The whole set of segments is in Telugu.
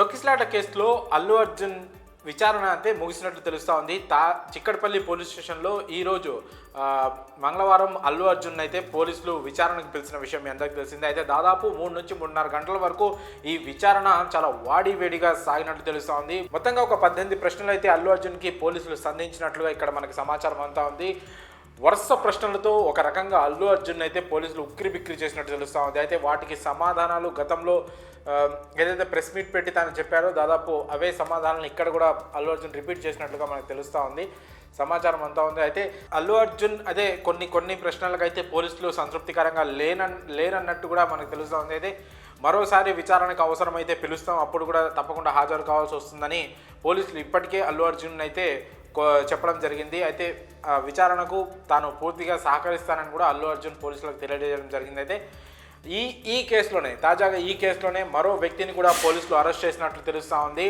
తొక్కిసలాట కేసులో అల్లు అర్జున్ విచారణ అయితే ముగిసినట్లు తెలుస్తూ ఉంది. చిక్కడపల్లి పోలీస్ స్టేషన్లో ఈరోజు మంగళవారం అల్లు అర్జున్ అయితే పోలీసులు విచారణకు పిలిచిన విషయం మీ అందరికీ తెలిసిందే. అయితే దాదాపు 3 నుంచి 3.5 గంటల వరకు ఈ విచారణ చాలా వాడివేడిగా సాగినట్లు తెలుస్తూ ఉంది. మొత్తంగా ఒక 18 ప్రశ్నలు అయితే అల్లు అర్జున్కి పోలీసులు సంధించినట్లుగా ఇక్కడ మనకి సమాచారం అంతా ఉంది. వరుస ప్రశ్నలతో ఒక రకంగా అల్లు అర్జున్ అయితే పోలీసులు ఉక్కిరి బిక్కిరి చేసినట్టు తెలుస్తూ ఉంది. అయితే వాటికి సమాధానాలు గతంలో ఏదైతే ప్రెస్ మీట్ పెట్టి తాను చెప్పారో దాదాపు అవే సమాధానాలను ఇక్కడ కూడా అల్లు అర్జున్ రిపీట్ చేసినట్లుగా మనకు తెలుస్తూ ఉంది. సమాచారం అంతా ఉంది. అయితే అల్లు అర్జున్ అదే కొన్ని ప్రశ్నలకు అయితే పోలీసులు సంతృప్తికరంగా లేనన్నట్టు కూడా మనకు తెలుస్తూ ఉంది. అయితే మరోసారి విచారణకు అవసరమైతే పిలుస్తాం, అప్పుడు కూడా తప్పకుండా హాజరు కావాల్సి వస్తుందని పోలీసులు ఇప్పటికే అల్లు అర్జున్ అయితే చెప్పడం జరిగింది. అయితే విచారణకు తాను పూర్తిగా సహకరిస్తానని కూడా అల్లు అర్జున్ పోలీసులకు తెలియజేయడం జరిగింది. అయితే తాజాగా ఈ కేసులోనే మరో వ్యక్తిని కూడా పోలీసులు అరెస్ట్ చేసినట్లు తెలుస్తూ ఉంది.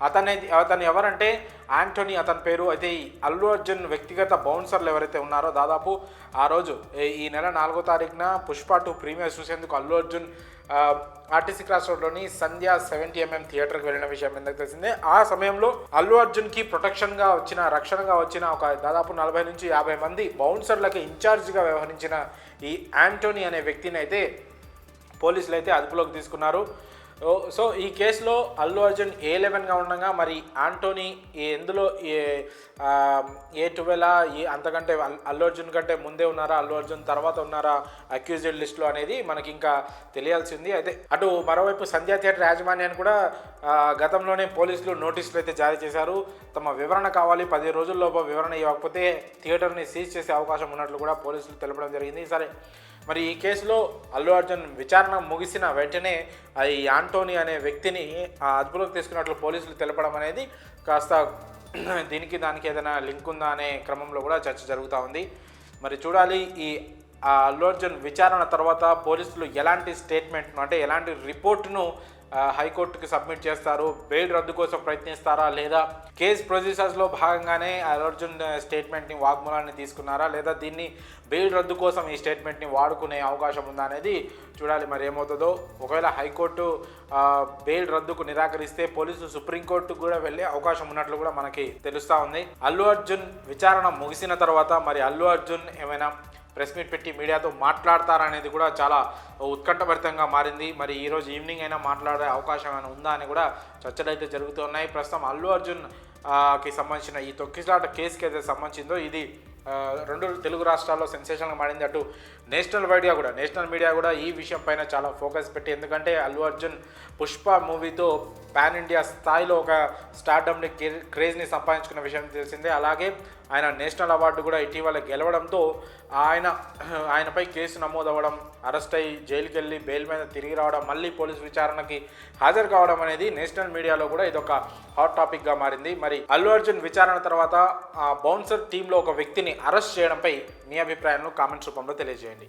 అతను ఎవరంటే యాంటోనీ అతని పేరు. అయితే అల్లు అర్జున్ వ్యక్తిగత బౌన్సర్లు ఎవరైతే ఉన్నారో దాదాపు ఆ రోజు ఈ నెల 4వ తారీఖున పుష్ప 2 ప్రీమియర్ చూసేందుకు అల్లు అర్జున్ ఆర్టీసీ క్రాస్ రోడ్లోని సంధ్య 70mm థియేటర్కి వెళ్ళిన విషయం ఎందుకు తెలిసిందే. ఆ సమయంలో అల్లు అర్జున్కి రక్షణగా వచ్చిన ఒక దాదాపు 40 నుంచి 50 మంది బౌన్సర్లకి ఇన్ఛార్జిగా వ్యవహరించిన ఈ యాంటోనీ అనే వ్యక్తిని అయితే పోలీసులు అయితే అదుపులోకి తీసుకున్నారు. సో ఈ కేసులో అల్లు అర్జున్ A11గా ఉండగా మరి ఆంటోనీ ఎందులో A12 అంతకంటే అల్లు అర్జున్ కంటే ముందే ఉన్నారా, అల్లు అర్జున్ తర్వాత ఉన్నారా అక్యూజ్డ్ లిస్టులో అనేది మనకి ఇంకా తెలియాల్సింది. అయితే అటు మరోవైపు సంధ్యా థియేటర్ యాజమాన్యాన్ని కూడా గతంలోనే పోలీసులు నోటీసులు అయితే జారీ చేశారు. తమ వివరణ కావాలి, 10 రోజుల్లోపు వివరణ ఇవ్వకపోతే థియేటర్ని సీజ్ చేసే అవకాశం ఉన్నట్లు కూడా పోలీసులు తెలపడం జరిగింది. సరే, మరి ఈ కేసులో అల్లు అర్జున్ విచారణ ముగిసిన వెంటనే ఈ ఆంటోనీ అనే వ్యక్తిని అదుపులోకి తీసుకున్నట్లు పోలీసులు తెలపడం అనేది కాస్త దానికి ఏదైనా లింక్ ఉందా అనే క్రమంలో కూడా చర్చ జరుగుతూ ఉంది. మరి చూడాలి ఈ అల్లు అర్జున్ విచారణ తర్వాత పోలీసులు ఎలాంటి స్టేట్మెంట్ను అంటే ఎలాంటి రిపోర్టును హైకోర్టుకి సబ్మిట్ చేస్తారు, బెయిల్ రద్దు కోసం ప్రయత్నిస్తారా, లేదా కేసు ప్రొసీజర్స్లో భాగంగానే అల్లు అర్జున్ స్టేట్మెంట్ని వాగ్మూలాన్ని తీసుకున్నారా, లేదా దీన్ని బెయిల్ రద్దు కోసం ఈ స్టేట్మెంట్ని వాడుకునే అవకాశం ఉందా అనేది చూడాలి. మరి ఏమవుతుందో. ఒకవేళ హైకోర్టు బెయిల్ రద్దుకు నిరాకరిస్తే పోలీసులు సుప్రీంకోర్టుకు కూడా వెళ్ళే అవకాశం ఉన్నట్లు కూడా మనకి తెలుస్తూ ఉంది. అల్లు అర్జున్ విచారణ ముగిసిన తర్వాత మరి అల్లు అర్జున్ ఏమైనా ప్రెస్ మీట్ పెట్టి మీడియాతో మాట్లాడతారనేది కూడా చాలా ఉత్కంఠభరితంగా మారింది. మరి ఈరోజు ఈవినింగ్ అయినా మాట్లాడే అవకాశం ఏమైనా ఉందా అని కూడా చర్చలు అయితే జరుగుతున్నాయి. ప్రస్తుతం అల్లు అర్జున్ కి సంబంధించిన ఈ తొక్కిసలాట కేసుకి అయితే సంబంధించిందో ఇది 2 తెలుగు రాష్ట్రాల్లో సెన్సేషన్గా మారింది. అటు నేషనల్ మీడియా కూడా ఈ విషయం పైన చాలా ఫోకస్ పెట్టి, ఎందుకంటే అల్లు అర్జున్ పుష్ప మూవీతో పాన్ ఇండియా స్థాయిలో ఒక స్టార్డమ్ని క్రేజ్ని సంపాదించుకున్న విషయం తెలిసిందే. అలాగే ఆయన నేషనల్ అవార్డు కూడా ఇటీవల గెలవడంతో ఆయనపై కేసు నమోదవ్వడం, అరెస్ట్ అయ్యి జైలుకి వెళ్ళి బెయిల్ మీద తిరిగి రావడం, మళ్ళీ పోలీసు విచారణకి హాజరు కావడం అనేది నేషనల్ మీడియాలో కూడా ఇదొక హాట్ టాపిక్గా మారింది. మరి అల్లు అర్జున్ విచారణ తర్వాత బౌన్సర్ టీంలో ఒక వ్యక్తిని అరెస్ట్ చేయడంపై మీ అభిప్రాయాలను కామెంట్స్ రూపంలో తెలియజేయండి.